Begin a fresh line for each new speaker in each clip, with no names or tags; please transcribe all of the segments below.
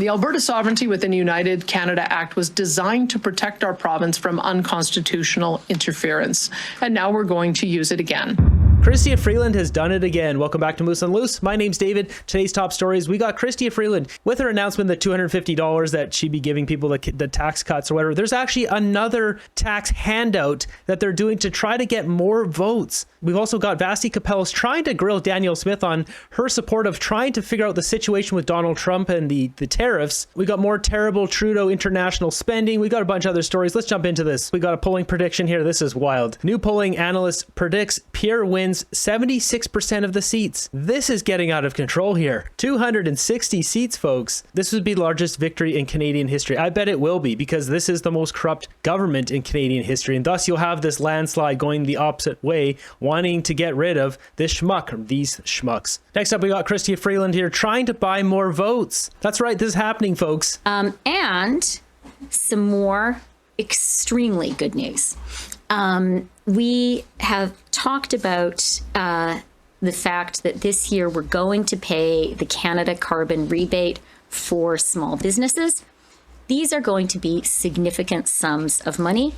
The Alberta Sovereignty Within United Canada Act was designed to protect our province from unconstitutional interference, and now we're going to use it again.
Chrystia Freeland has done it again. Welcome back to Moose on Loose. My name's David. Today's top stories. We got Chrystia Freeland with her announcement that $250 that she'd be giving people the tax cuts or whatever. There's actually another tax handout that they're doing to try to get more votes. We've also got Vasti Capellos trying to grill Danielle Smith on her support of trying to figure out the situation with Donald Trump and the tariffs. We got more terrible Trudeau international spending. We got a bunch of other stories. Let's jump into this. We got a polling prediction here. This is wild. New polling analyst predicts Pierre wins 76% of the seats. This is getting out of control here. 260 seats, folks. This would be the largest victory in Canadian history. I bet it will be, because this is the most corrupt government in Canadian history. And thus you'll have this landslide going the opposite way, wanting to get rid of this schmuck, or these schmucks. Next up, we got Chrystia Freeland here trying to buy more votes. That's right. This is happening, folks.
And some more extremely good news. We have talked about the fact that this year we're going to pay the Canada carbon rebate for small businesses. These are going to be significant sums of money.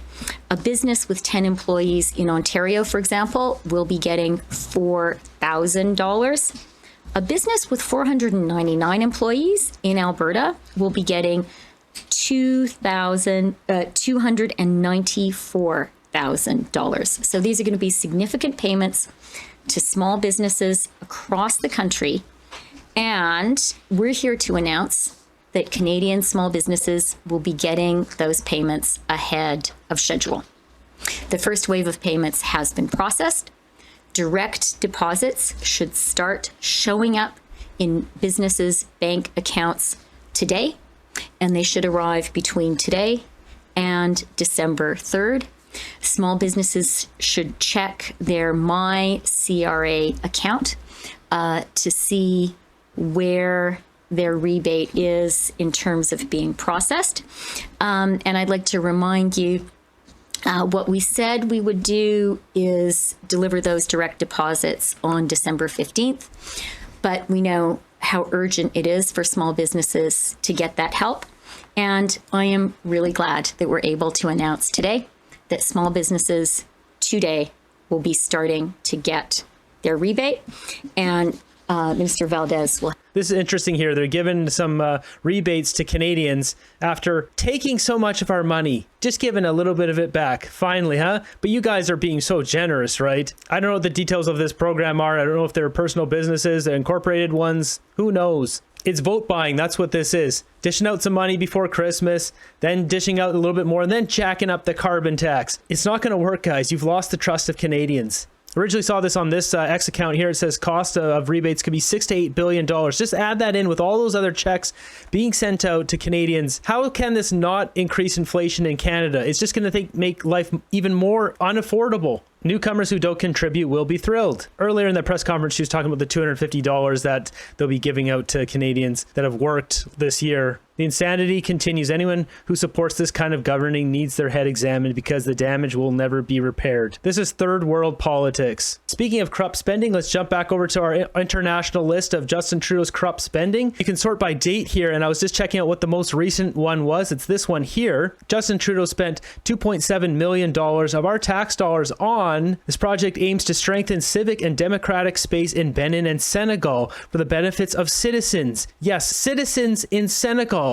A business with 10 employees in Ontario, for example, will be getting $4,000. A business with 499 employees in Alberta will be getting $294,000. So these are going to be significant payments to small businesses across the country. And we're here to announce that Canadian small businesses will be getting those payments ahead of schedule. The first wave of payments has been processed. Direct deposits should start showing up in businesses' bank accounts today, and they should arrive between today and December 3rd. Small businesses should check their My CRA account to see where their rebate is in terms of being processed. And I'd like to remind you, what we said we would do is deliver those direct deposits on December 15th, but we know how urgent it is for small businesses to get that help. And I am really glad that we're able to announce today that small businesses today will be starting to get their rebate, and Minister Valdez will.
This is interesting here. They're giving some rebates to Canadians after taking so much of our money, just giving a little bit of it back. Finally, huh? But you guys are being so generous, right? I don't know what the details of this program are. I don't know if they're personal businesses, they're incorporated ones. Who knows? It's vote buying. That's what this is. Dishing out some money before Christmas, then dishing out a little bit more, and then jacking up the carbon tax. It's not going to work, guys. You've lost the trust of Canadians. Originally saw this on this X account here. It says cost of rebates could be $6 to $8 billion. Just add that in with all those other checks being sent out to Canadians. How can this not increase inflation in Canada? It's just going to make life even more unaffordable. Newcomers who don't contribute will be thrilled. Earlier in the press conference, she was talking about the $250 that they'll be giving out to Canadians that have worked this year. The insanity continues. Anyone who supports this kind of governing needs their head examined, because the damage will never be repaired. This is third world politics. Speaking of corrupt spending, let's jump back over to our international list of Justin Trudeau's corrupt spending. You can sort by date here, and I was just checking out what the most recent one was. It's this one here. Justin Trudeau spent $2.7 million of our tax dollars on this project. Aims to strengthen civic and democratic space in Benin and Senegal for the benefits of citizens. Yes, citizens in Senegal.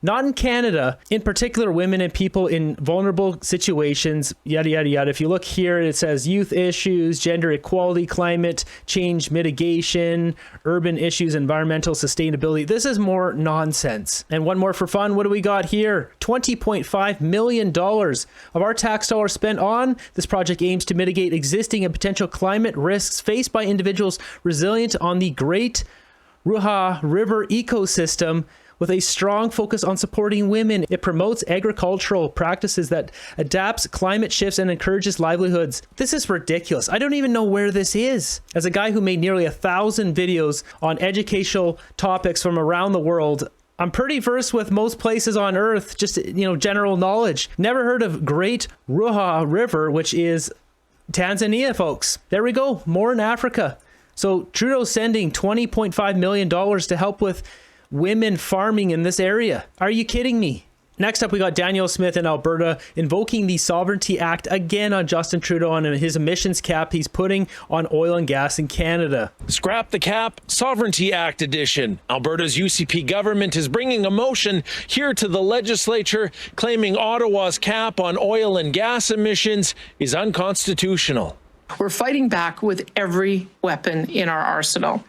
Not in Canada, in particular women and people in vulnerable situations, yada, yada, yada. If you look here, it says youth issues, gender equality, climate change mitigation, urban issues, environmental sustainability. This is more nonsense. And one more for fun. What do we got here? $20.5 million of our tax dollars spent on this project aims to mitigate existing and potential climate risks faced by individuals resilient on the Great Ruha River ecosystem, with a strong focus on supporting women. It promotes agricultural practices that adapts climate shifts and encourages livelihoods. This is ridiculous. I don't even know where this is. As a guy who made nearly 1,000 videos on educational topics from around the world, I'm pretty versed with most places on earth, just, general knowledge. Never heard of Great Ruha River, which is Tanzania, folks. There we go. More in Africa. So Trudeau's sending $20.5 million to help with women farming in this area. Are you kidding me? Next up, we got Danielle Smith in Alberta invoking the Sovereignty Act again on Justin Trudeau and his emissions cap he's putting on oil and gas in Canada.
Scrap the cap, Sovereignty Act edition. Alberta's UCP government is bringing a motion here to the legislature claiming Ottawa's cap on oil and gas emissions is unconstitutional.
We're fighting back with every weapon in our arsenal.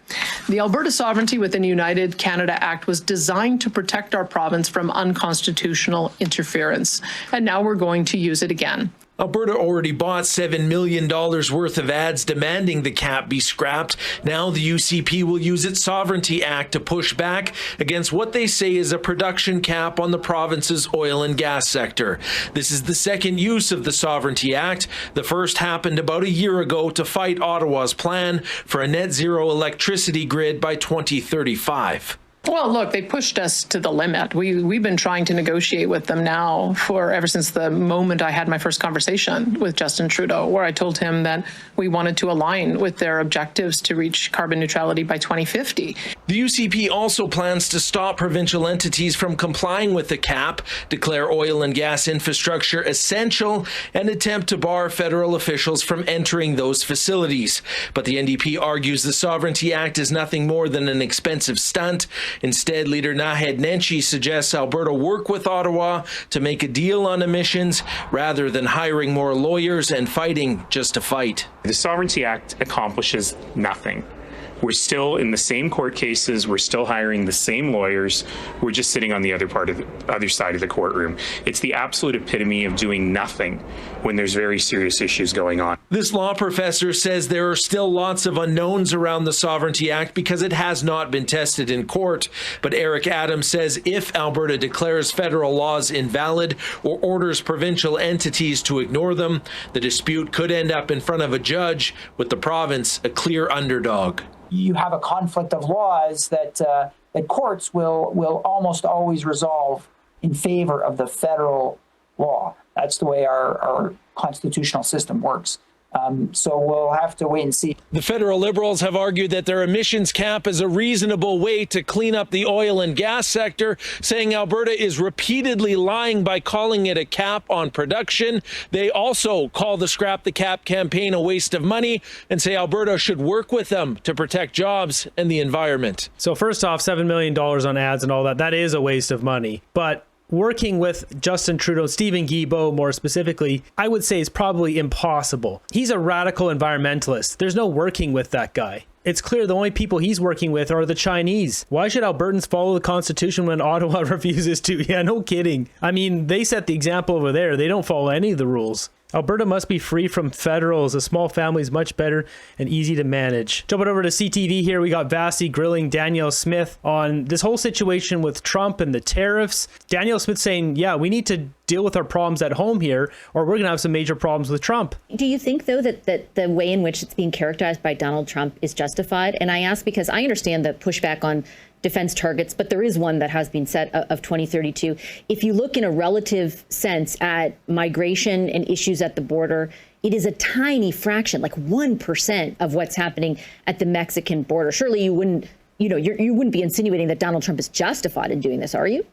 The Alberta Sovereignty within United Canada Act was designed to protect our province from unconstitutional interference, and now we're going to use it again.
Alberta already bought $7 million worth of ads demanding the cap be scrapped. Now the UCP will use its Sovereignty Act to push back against what they say is a production cap on the province's oil and gas sector. This is the second use of the Sovereignty Act. The first happened about a year ago to fight Ottawa's plan for a net zero electricity grid by 2035.
Well, look, they pushed us to the limit. We've been trying to negotiate with them now for ever since the moment I had my first conversation with Justin Trudeau, where I told him that we wanted to align with their objectives to reach carbon neutrality by 2050.
The UCP also plans to stop provincial entities from complying with the cap, declare oil and gas infrastructure essential, and attempt to bar federal officials from entering those facilities. But the NDP argues the Sovereignty Act is nothing more than an expensive stunt. Instead, Leader Naheed Nenshi suggests Alberta work with Ottawa to make a deal on emissions rather than hiring more lawyers and fighting just to fight.
The Sovereignty Act accomplishes nothing. We're still in the same court cases. We're still hiring the same lawyers. We're just sitting on the other side of the courtroom. It's the absolute epitome of doing nothing when there's very serious issues going on.
This law professor says there are still lots of unknowns around the Sovereignty Act because it has not been tested in court. But Eric Adams says if Alberta declares federal laws invalid or orders provincial entities to ignore them, the dispute could end up in front of a judge, with the province a clear underdog.
You have a conflict of laws that courts will almost always resolve in favor of the federal law. That's the way our constitutional system works. So we'll have to wait and see.
The federal Liberals have argued that their emissions cap is a reasonable way to clean up the oil and gas sector, saying Alberta is repeatedly lying by calling it a cap on production. They also call the Scrap the Cap campaign a waste of money and say Alberta should work with them to protect jobs and the environment.
So first off, $7 million on ads and all that, that is a waste of money. But working with Justin Trudeau, Stephen Guilbeault more specifically, I would say is probably impossible. He's a radical environmentalist. There's no working with that guy. It's clear the only people he's working with are the Chinese. Why should Albertans follow the Constitution when Ottawa refuses to? Yeah, no kidding. I mean, they set the example over there. They don't follow any of the rules. Alberta must be free from federals. A small family is much better and easy to manage. Jumping over to CTV here, we got Vasi grilling Danielle Smith on this whole situation with Trump and the tariffs. Danielle Smith saying, yeah, we need to deal with our problems at home here, or we're going to have some major problems with Trump.
Do you think, though, that the way in which it's being characterized by Donald Trump is justified? And I ask because I understand the pushback on defense targets, but there is one that has been set of 2032. If you look in a relative sense at migration and issues at the border, it is a tiny fraction, like 1% of what's happening at the Mexican border. Surely you wouldn't, you wouldn't be insinuating that Donald Trump is justified in doing this, are you?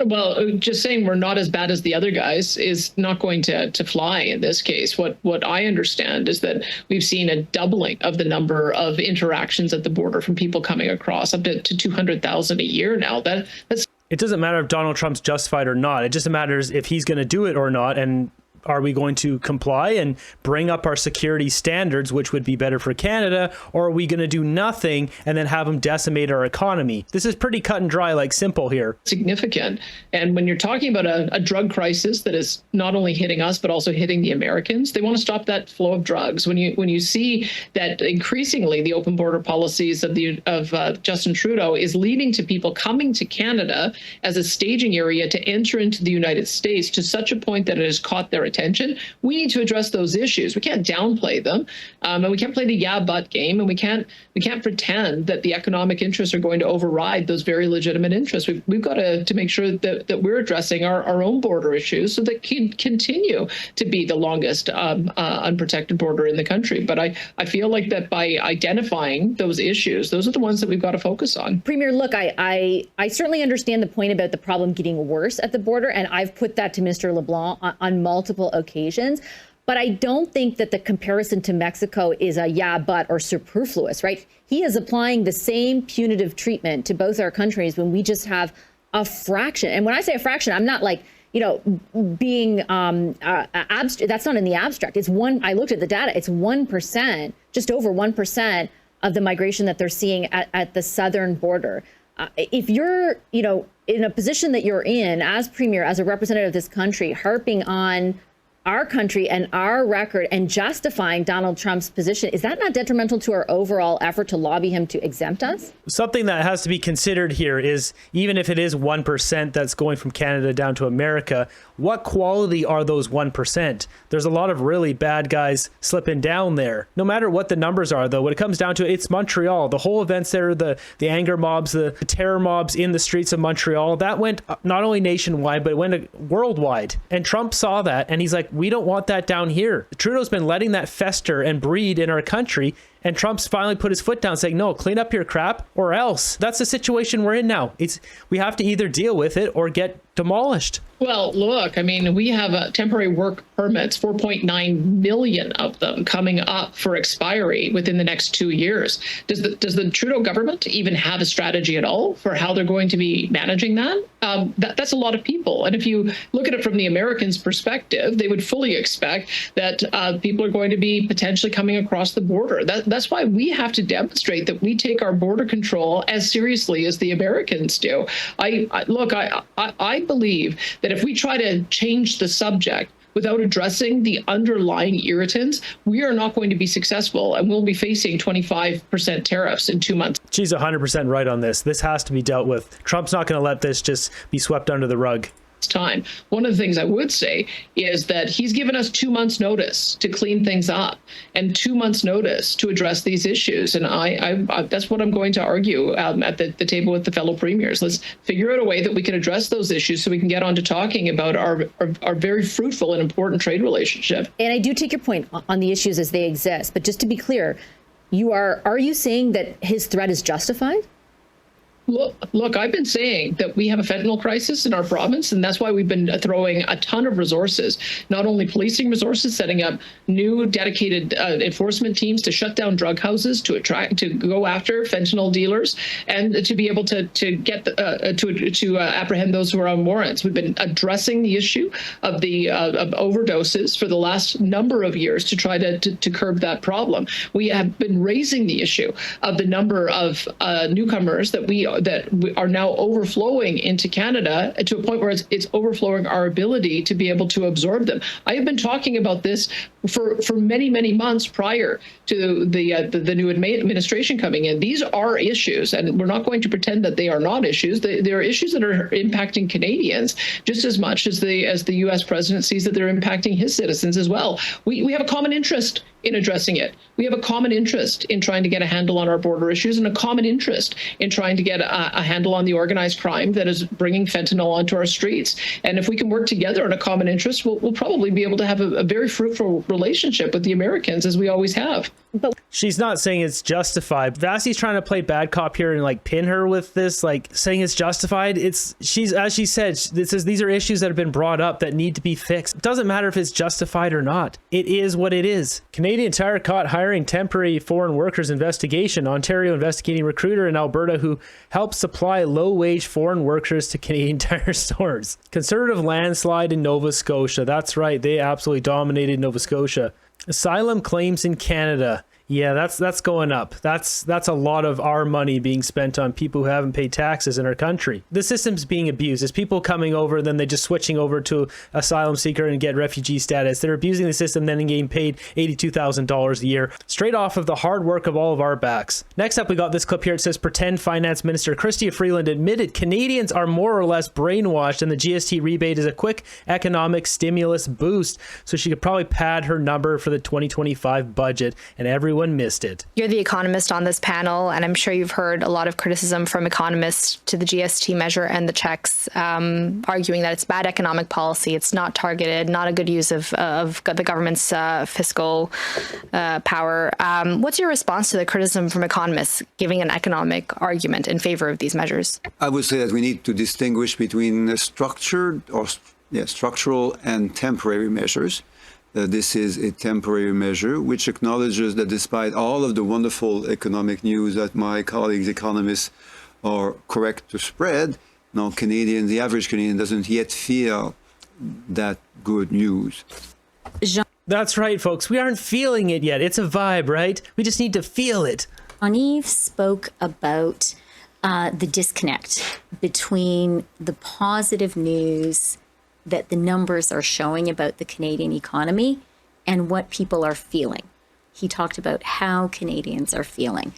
Well, just saying we're not as bad as the other guys is not going to fly in this case. What I understand is that we've seen a doubling of the number of interactions at the border from people coming across, up to 200,000 a year now. That's.
It doesn't matter if Donald Trump's justified or not. It just matters if he's going to do it or not. And are we going to comply and bring up our security standards, which would be better for Canada, or are we going to do nothing and then have them decimate our economy? This is pretty cut and dry, like simple here.
Significant. And when you're talking about a drug crisis that is not only hitting us, but also hitting the Americans, they want to stop that flow of drugs. When you see that increasingly the open border policies of Justin Trudeau is leading to people coming to Canada as a staging area to enter into the United States to such a point that it has caught their attention. attention. We need to address those issues. We can't downplay them, and we can't play the yeah but game, and we can't pretend that the economic interests are going to override those very legitimate interests. We've got to make sure that we're addressing our own border issues so that can continue to be the longest unprotected border in the country. But I feel like that by identifying those issues, those are the ones that we've got to focus on.
Premier, look, I certainly understand the point about the problem getting worse at the border, and I've put that to Mr. LeBlanc on multiple occasions. But I don't think that the comparison to Mexico is a yeah, but or superfluous, right? He is applying the same punitive treatment to both our countries when we just have a fraction. And when I say a fraction, I'm not like, being abstract. That's not in the abstract. It's I looked at the data. It's 1%, just over 1% of the migration that they're seeing at the southern border. If you're, in a position that you're in as premier, as a representative of this country, harping on our country and our record and justifying Donald Trump's position, is that not detrimental to our overall effort to lobby him to exempt us?
Something that has to be considered here is, even if it is 1% that's going from Canada down to America, what quality are those 1%? There's a lot of really bad guys slipping down there. No matter what the numbers are, though, when it comes down to it, it's Montreal. The whole events there, the anger mobs, the terror mobs in the streets of Montreal, that went not only nationwide, but it went worldwide. And Trump saw that, and he's like, we don't want that down here. Trudeau's been letting that fester and breed in our country, and Trump's finally put his foot down saying, no, clean up your crap or else. That's the situation we're in now. We have to either deal with it or get demolished.
Well, look, I mean, we have temporary work permits, 4.9 million of them coming up for expiry within the next 2 years. Does the Trudeau government even have a strategy at all for how they're going to be managing that? That's a lot of people. And if you look at it from the Americans' perspective, they would fully expect that people are going to be potentially coming across the border. That's why we have to demonstrate that we take our border control as seriously as the Americans do. I believe that if we try to change the subject without addressing the underlying irritants, we are not going to be successful, and we'll be facing 25% tariffs in 2 months.
She's 100% right on this. This has to be dealt with. Trump's not going to let this just be swept under the rug.
Time. One of the things I would say is that he's given us 2 months notice to clean things up and 2 months notice to address these issues. And I that's what I'm going to argue at the table with the fellow premiers. Let's figure out a way that we can address those issues so we can get on to talking about our very fruitful and important trade relationship.
And I do take your point on the issues as they exist. But just to be clear, are you saying that his threat is justified?
Look, I've been saying that we have a fentanyl crisis in our province, and that's why we've been throwing a ton of resources, not only policing resources, setting up new dedicated enforcement teams to shut down drug houses, to go after fentanyl dealers, and to be able to get to apprehend those who are on warrants. We've been addressing the issue of the of overdoses for the last number of years to try to curb that problem. We have been raising the issue of the number of newcomers that are now overflowing into Canada to a point where it's overflowing our ability to be able to absorb them. I have been talking about this for many, many months prior to the new administration coming in. These are issues, and we're not going to pretend that they are not issues. They are issues that are impacting Canadians just as much as the U.S. president sees that they're impacting his citizens as well. We have a common interest in addressing it. We have a common interest in trying to get a handle on our border issues, and a common interest in trying to get a handle on the organized crime that is bringing fentanyl onto our streets. And if we can work together on a common interest, we'll probably be able to have a very fruitful relationship with the Americans, as we always have.
She's not saying it's justified. Vassie's trying to play bad cop here and like pin her with this, like saying it's justified. She's as she said, these are issues that have been brought up that need to be fixed. It doesn't matter if it's justified or not. It is what it is. Canadian Tire caught hiring temporary foreign workers investigation. Ontario investigating recruiter in Alberta who helped supply low-wage foreign workers to Canadian Tire stores. Conservative landslide in Nova Scotia. That's right. They absolutely dominated Nova Scotia. Asylum claims in Canada. Yeah, that's going up. That's a lot of our money being spent on people who haven't paid taxes in our country. The system's being abused. It's people coming over, then they're just switching over to asylum seeker and get refugee status. They're abusing the system, then getting paid $82,000 a year, straight off of the hard work of all of our backs. Next up, we got this clip here. It says, pretend Finance Minister Chrystia Freeland admitted Canadians are more or less brainwashed and the GST rebate is a quick economic stimulus boost. So she could probably pad her number for the 2025 budget, and everyone missed it.
You're the economist on this panel, and I'm sure you've heard a lot of criticism from economists to the GST measure and the checks, arguing that it's bad economic policy, it's not targeted, not a good use of the government's fiscal power. What's your response to the criticism from economists giving an economic argument in favor of these measures?
I would say that we need to distinguish between structural and temporary measures. This is a temporary measure which acknowledges that despite all of the wonderful economic news that my colleagues economists are correct to spread, the average Canadian doesn't yet feel that good news.
That's right, folks. We aren't feeling it yet. It's a vibe, right? We just need to feel it.
Jean-Yves spoke about the disconnect between the positive news that the numbers are showing about the Canadian economy and what people are feeling. He talked about how Canadians are feeling.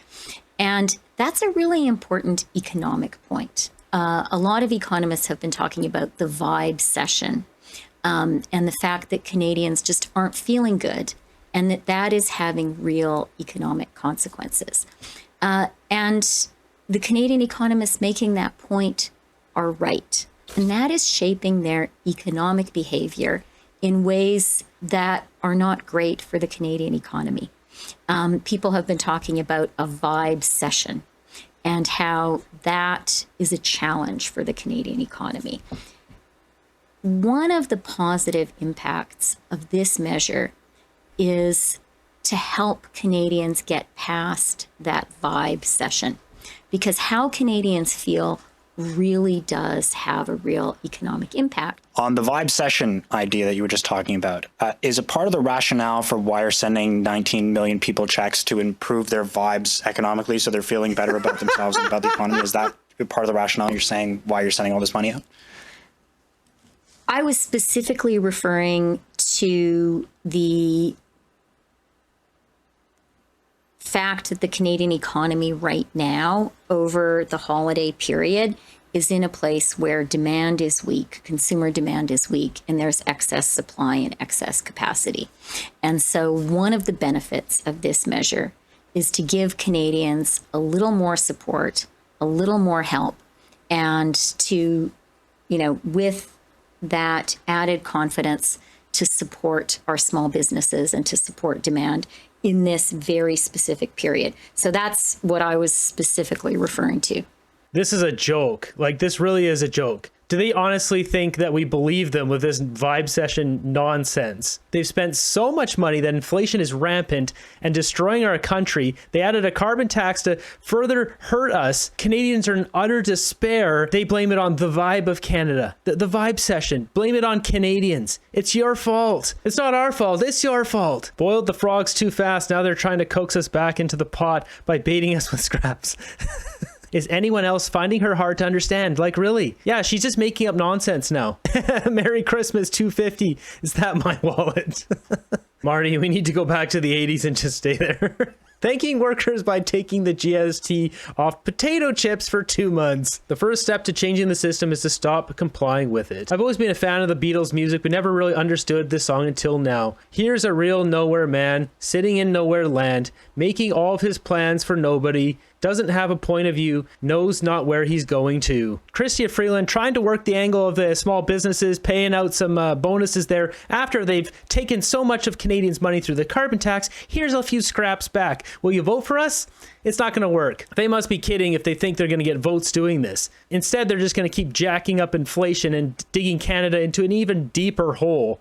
And that's a really important economic point. A lot of economists have been talking about the vibe session and the fact that Canadians just aren't feeling good and that is having real economic consequences. And the Canadian economists making that point are right. And that is shaping their economic behavior in ways that are not great for the Canadian economy. People have been talking about a vibe session and how that is a challenge for the Canadian economy. One of the positive impacts of this measure is to help Canadians get past that vibe session, because how Canadians feel really does have a real economic impact.
On the vibe session idea that you were just talking about, is it part of the rationale for why you're sending 19 million people checks to improve their vibes economically so they're feeling better about themselves and about the economy? Is that part of the rationale you're saying why you're sending all this money out?
I was specifically referring to the fact that the Canadian economy right now, over the holiday period, is in a place where demand is weak, consumer demand is weak, and there's excess supply and excess capacity. And so one of the benefits of this measure is to give Canadians a little more support, a little more help, and to, with that added confidence, to support our small businesses and to support demand in this very specific period. So that's what I was specifically referring to.
This is a joke. Like, this really is a joke. Do they honestly think that we believe them with this vibe session nonsense? They've spent so much money that inflation is rampant and destroying our country. They added a carbon tax to further hurt us. Canadians are in utter despair. They blame it on the vibe of Canada. The vibe session. Blame it on Canadians. It's your fault. It's not our fault. It's your fault. Boiled the frogs too fast. Now they're trying to coax us back into the pot by baiting us with scraps. Is anyone else finding her hard to understand? Like, really? Yeah, she's just making up nonsense now. Merry Christmas, $2.50. Is that my wallet? Marty, we need to go back to the 80s and just stay there. Thanking workers by taking the GST off potato chips for 2 months. The first step to changing the system is to stop complying with it. I've always been a fan of the Beatles' music, but never really understood this song until now. Here's a real nowhere man, sitting in nowhere land, making all of his plans for nobody, doesn't have a point of view, knows not where he's going to. Chrystia Freeland trying to work the angle of the small businesses, paying out some bonuses there after they've taken so much of Canadians' money through the carbon tax. Here's a few scraps back. Will you vote for us? It's not going to work. They must be kidding if they think they're going to get votes doing this. Instead, they're just going to keep jacking up inflation and digging Canada into an even deeper hole.